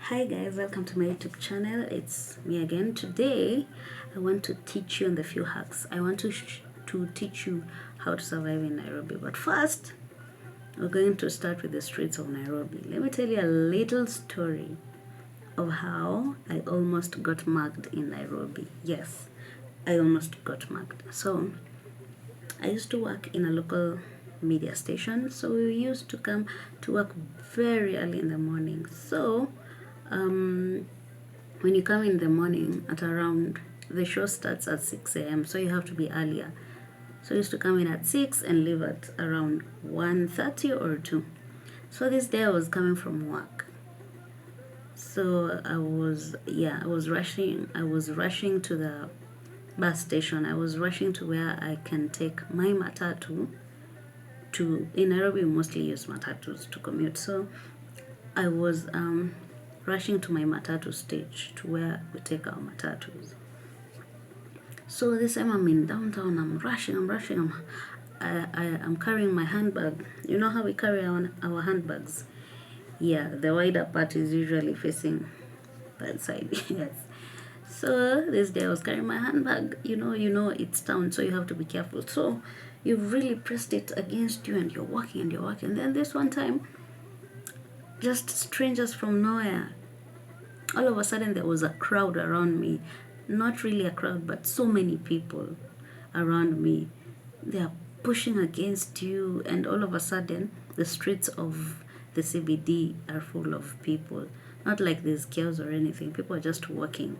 Hi guys, welcome to my YouTube channel. It's me again. Today I want to teach you on the few hacks. I want to teach you how to survive in Nairobi. But first, we're going to start with the streets of Nairobi. Let me tell you a little story of how I almost got mugged in Nairobi. Yes, I almost got mugged. So I used to work in a local media station, so we used to come to work very early in the morning. So when you come in the morning at around, the show starts at 6 a.m, so you have to be earlier. So I used to come in at 6 and leave at around 1:30 or 2. So this day I was coming from work. So I was rushing to the bus station. I was rushing to where I can take my matatu to, in Nairobi we mostly use matatus to commute. So I was rushing to my matatu stage, to where we take our matatus. So this time I'm in downtown, I'm rushing, I'm carrying my handbag. You know how we carry our handbags? Yeah, the wider part is usually facing that side. Yes. So this day I was carrying my handbag. You know it's town, so you have to be careful. So you've really pressed it against you and you're walking. And then this one time, just strangers from nowhere, all of a sudden there was a crowd around me. Not really a crowd, but so many people around me. They are pushing against you, and all of a sudden the streets of the CBD are full of people. Not like there's chaos or anything. People are just walking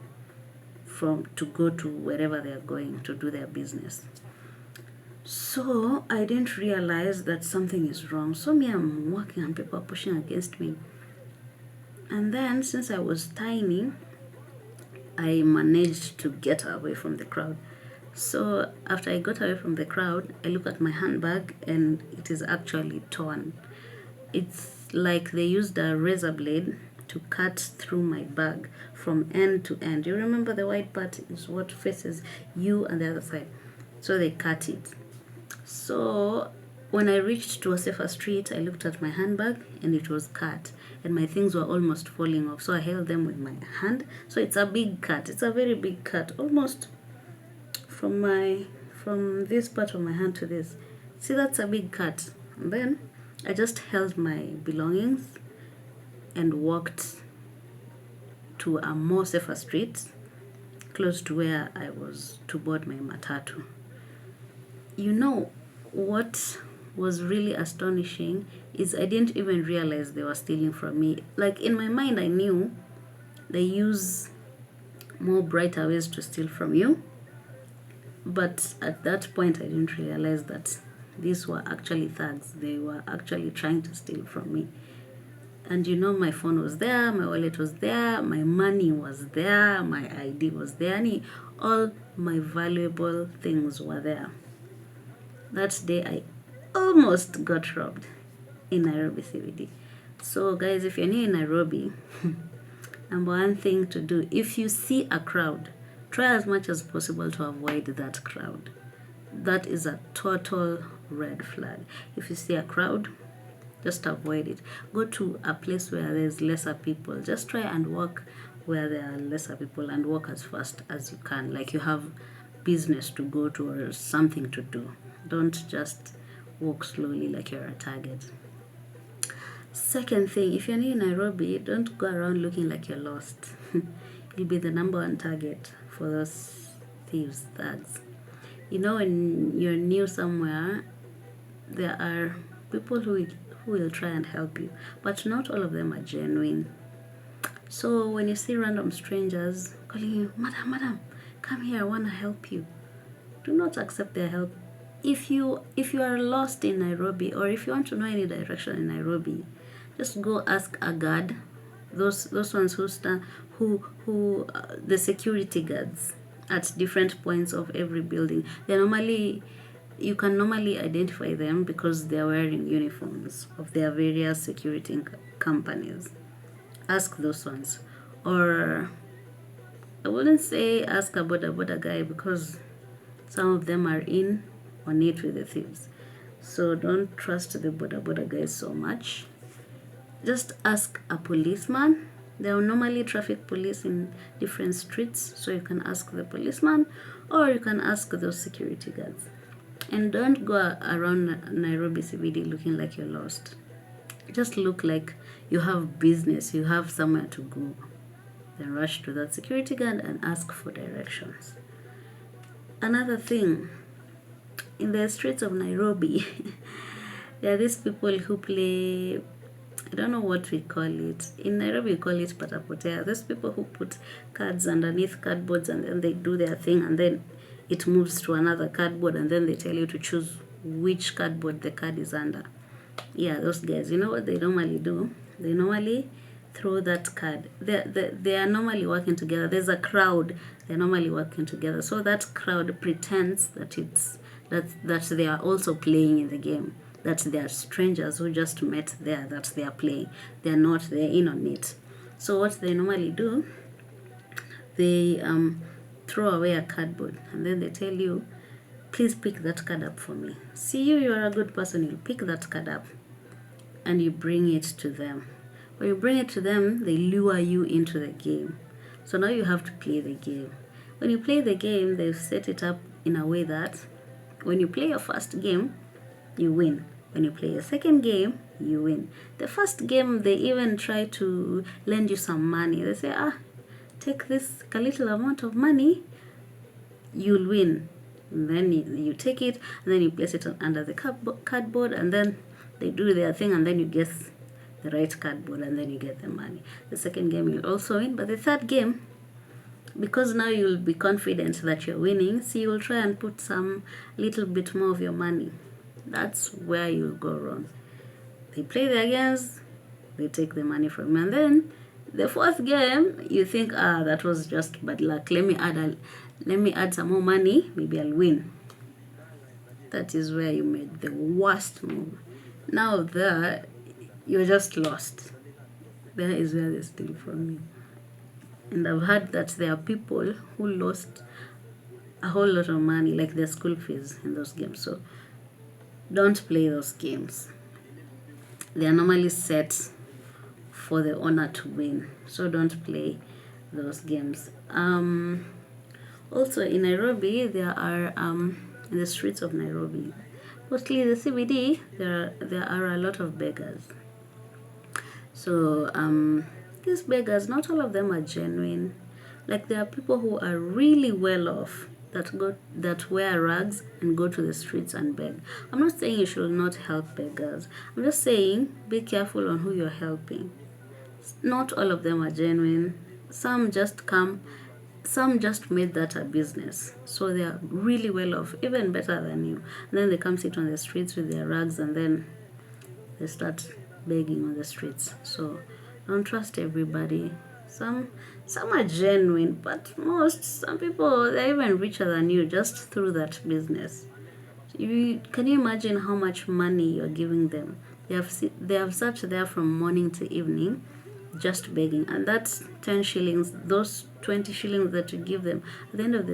to go to wherever they are going to do their business. So I didn't realize that something is wrong. So I'm walking and people are pushing against me. And then since I was tiny, I managed to get away from the crowd. So after I got away from the crowd, I look at my handbag and it is actually torn. It's like they used a razor blade to cut through my bag from end to end. You remember the white part is what faces you and the other side. So they cut it. So when I reached to a safer street, I looked at my handbag and it was cut and my things were almost falling off. So I held them with my hand. So it's a big cut. It's a very big cut, almost from this part of my hand to this. See, that's a big cut. And then I just held my belongings and walked to a more safer street close to where I was to board my matatu. You know what was really astonishing is I didn't even realize they were stealing from me. Like in my mind, I knew they use more brighter ways to steal from you. But at that point, I didn't realize that these were actually thugs. They were actually trying to steal from me. And my phone was there, my wallet was there, my money was there, my ID was there, and all my valuable things were there. That day, I almost got robbed in Nairobi CBD. So guys, if you're new in Nairobi, number one thing to do, if you see a crowd, try as much as possible to avoid that crowd. That is a total red flag. If you see a crowd, just avoid it. Go to a place where there's lesser people. Just try and walk where there are lesser people and walk as fast as you can, like you have business to go to or something to do. Don't just walk slowly like you're a target. Second thing, if you're new in Nairobi, don't go around looking like you're lost. You'll be the number one target for those thieves, thugs. When you're new somewhere, there are people who will try and help you, but not all of them are genuine. So when you see random strangers calling you, madam, come here, I want to help you, do not accept their help. If you are lost in Nairobi, or if you want to know any direction in Nairobi, just go ask a guard. Those ones the security guards at different points of every building. You can normally identify them because they are wearing uniforms of their various security companies. Ask those ones. Or I wouldn't say ask a boda guy, because some of them are in on it with the thieves. So don't trust the boda guys so much. Just ask a policeman. There are normally traffic police in different streets, so you can ask the policeman or you can ask those security guards. And don't go around Nairobi CBD looking like you're lost. Just look like you have business, you have somewhere to go. Then rush to that security guard and ask for directions. Another thing, in the streets of Nairobi, there are these people who play, I don't know what we call it. In Nairobi, we call it patapotea. Those people who put cards underneath cardboards and then they do their thing and then it moves to another cardboard and then they tell you to choose which cardboard the card is under. Yeah, those guys, you know what they normally do? They normally throw that card. They are normally working together. There's a crowd. They're normally working together. So that crowd pretends that that they are also playing in the game. That they are strangers who just met there, that they are playing. They are not, they're in on it. So what they normally do, they throw away a cardboard and then they tell you, please pick that card up for me. See, you're a good person, you pick that card up and you bring it to them. When you bring it to them, they lure you into the game. So now you have to play the game. When you play the game, they've set it up in a way that when you play your first game, you win. When you play your second game, you win. The first game, they even try to lend you some money. They say, take this a little amount of money, you'll win. And then you take it, and then you place it under the cardboard, and then they do their thing, and then you guess the right cardboard, and then you get the money. The second game you'll also win, but the third game, because now you'll be confident that you're winning, so you'll try and put some little bit more of your money. That's where you'll go wrong. They play their games, they take the money from you, and then the fourth game, you think, that was just bad luck. Let me add some more money, maybe I'll win. That is where you made the worst move. Now there, you're just lost. There is where they steal from you. And I've heard that there are people who lost a whole lot of money, like their school fees in those games. So don't play those games. They are normally set for the owner to win. So don't play those games. Also in Nairobi, there are in the streets of Nairobi, mostly the CBD, there are a lot of beggars. So these beggars, not all of them are genuine. Like there are people who are really well off that wear rags and go to the streets and beg. I'm not saying you should not help beggars. I'm just saying be careful on who you're helping. Not all of them are genuine. Some just made that a business. So they are really well off, even better than you. And then they come sit on the streets with their rags and then they start begging on the streets. So don't trust everybody. Some are genuine, but some people, they're even richer than you just through that business. Can you imagine how much money you're giving them? They have sat there from morning to evening just begging, and that's 10 shillings. Those 20 shillings that you give them, at the end of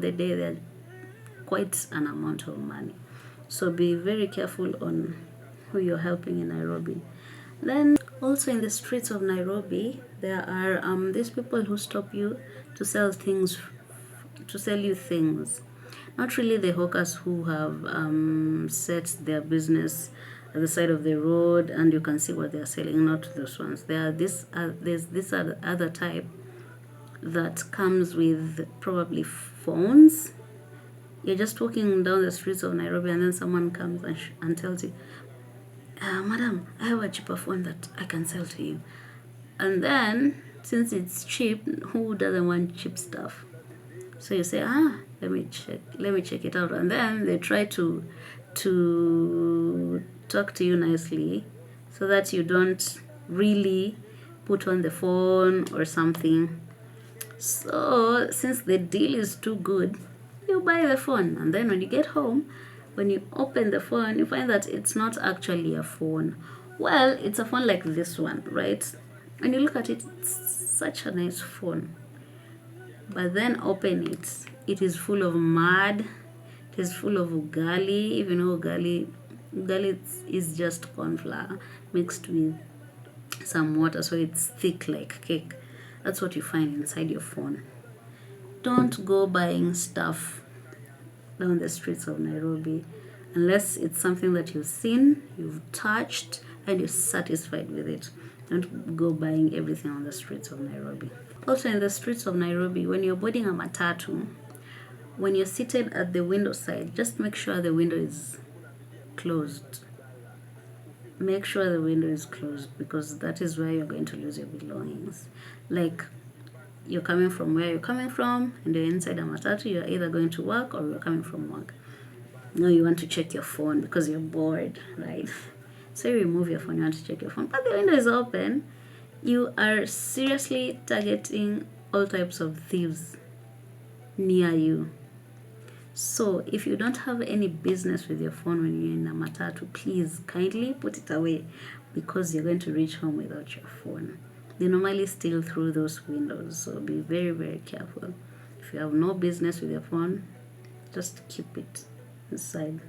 the day, they're quite an amount of money. So be very careful on who you're helping in Nairobi. Then also in the streets of Nairobi, there are these people who stop you to sell you things. Not really the hawkers who have set their business at the side of the road and you can see what they're selling. Not those ones. There's this other type that comes with probably phones. You're just walking down the streets of Nairobi and then someone comes and tells you, madam, I have a cheaper phone that I can sell to you. And then, since it's cheap, who doesn't want cheap stuff? So you say, let me check it out. And then they try to talk to you nicely so that you don't really put on the phone or something. So, since the deal is too good, you buy the phone. And then when you get home, when you open the phone, you find that it's not actually a phone. Well, it's a phone like this one, right? When you look at it, it's such a nice phone. But then open it. It is full of mud. It is full of ugali. If you know ugali is just corn flour mixed with some water so it's thick like cake. That's what you find inside your phone. Don't go buying stuff down the streets of Nairobi unless it's something that you've seen, you've touched, and you're satisfied with it. Don't go buying everything on the streets of Nairobi. Also, in the streets of Nairobi, when you're boarding a matatu, when you're seated at the window side, just make sure the window is closed. Make sure the window is closed, because that is where you're going to lose your belongings. Like, you're coming from where you're coming from and you're inside a matatu, you're either going to work or you're coming from work. No, you want to check your phone because you're bored, right? So you remove your phone, you want to check your phone, but the window is open. You are seriously targeting all types of thieves near you. So if you don't have any business with your phone when you're in a matatu, please kindly put it away, because you're going to reach home without your phone. They normally steal through those windows, so be very, very careful. If you have no business with your phone, just keep it inside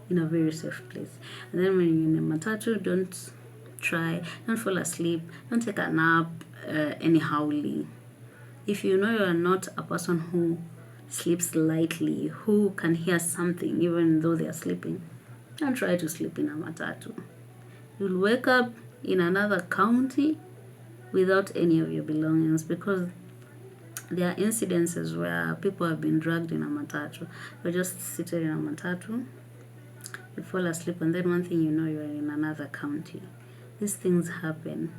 in a very safe place. And then when you're in a matatu, don't fall asleep, don't take a nap anyhowly. If you know you are not a person who sleeps lightly, who can hear something even though they are sleeping, don't try to sleep in a matatu. You'll wake up in another county without any of your belongings, because there are incidences where people have been dragged in a matatu. You're just seated in a matatu, you fall asleep, and then one thing you know, you are in another county. These things happen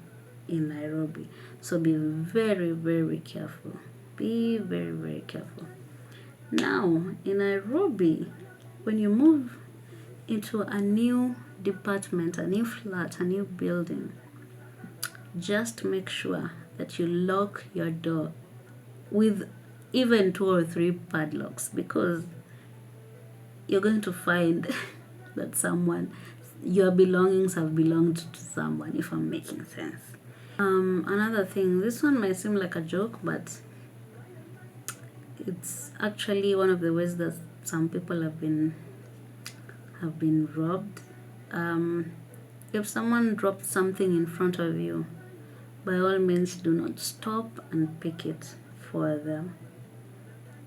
in Nairobi, so be very, very careful. Be very, very careful. Now, in Nairobi, when you move into a new department, a new flat, a new building, just make sure that you lock your door with even 2 or 3 padlocks, because you're going to find that your belongings have belonged to someone, if I'm making sense. Another thing, this one might seem like a joke, but it's actually one of the ways that some people have been robbed. If someone dropped something in front of you, by all means do not stop and pick it for them.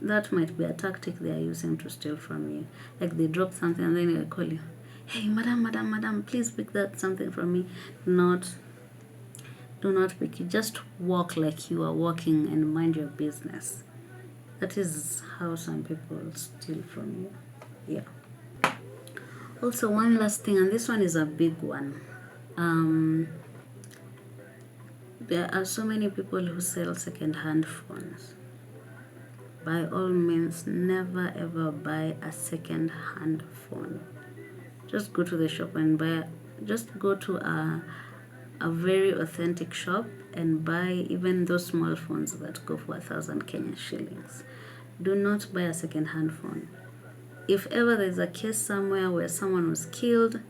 That might be a tactic they are using to steal from you. Like, they drop something and then they call you, hey, madam, please pick that something from me. Do not pick it. Just walk like you are walking and mind your business. That is how some people steal from you. Yeah. Also, one last thing, and this one is a big one. There are so many people who sell second-hand phones. By all means, never ever buy a second-hand phone. Just go to the shop and just go to a very authentic shop and buy even those small phones that go for 1,000 Kenyan shillings. Do not buy a second-hand phone. If ever there's a case somewhere where someone was killed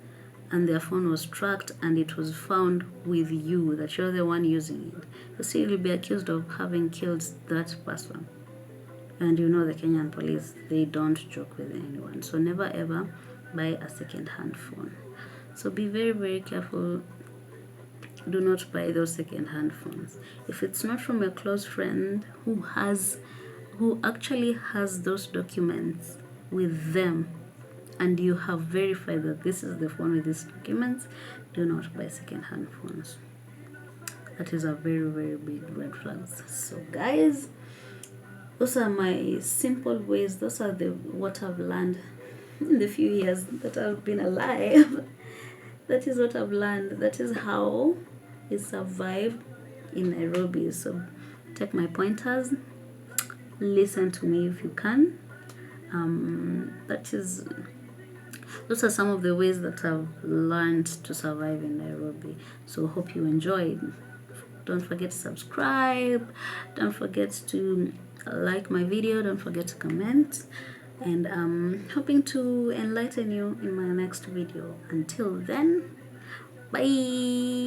and their phone was tracked and it was found with you, that you're the one using it, you see, you'll be accused of having killed that person. And you know the Kenyan police, they don't joke with anyone. So never ever buy a second-hand phone. So be very, very careful. Do not buy those second-hand phones. If it's not from a close friend who actually has those documents with them, and you have verified that this is the phone with these documents, do not buy second-hand phones. That is a very, very big red flag. So guys, those are my simple ways. Those are what I've learned in the few years that I've been alive. That is what I've learned. That is how we survived in Nairobi. So take my pointers, listen to me if you can. Those are some of the ways that I've learned to survive in Nairobi. So hope you enjoyed. Don't forget to subscribe. Don't forget to like my video. Don't forget to comment. And I'm hoping to enlighten you in my next video. Until then, bye.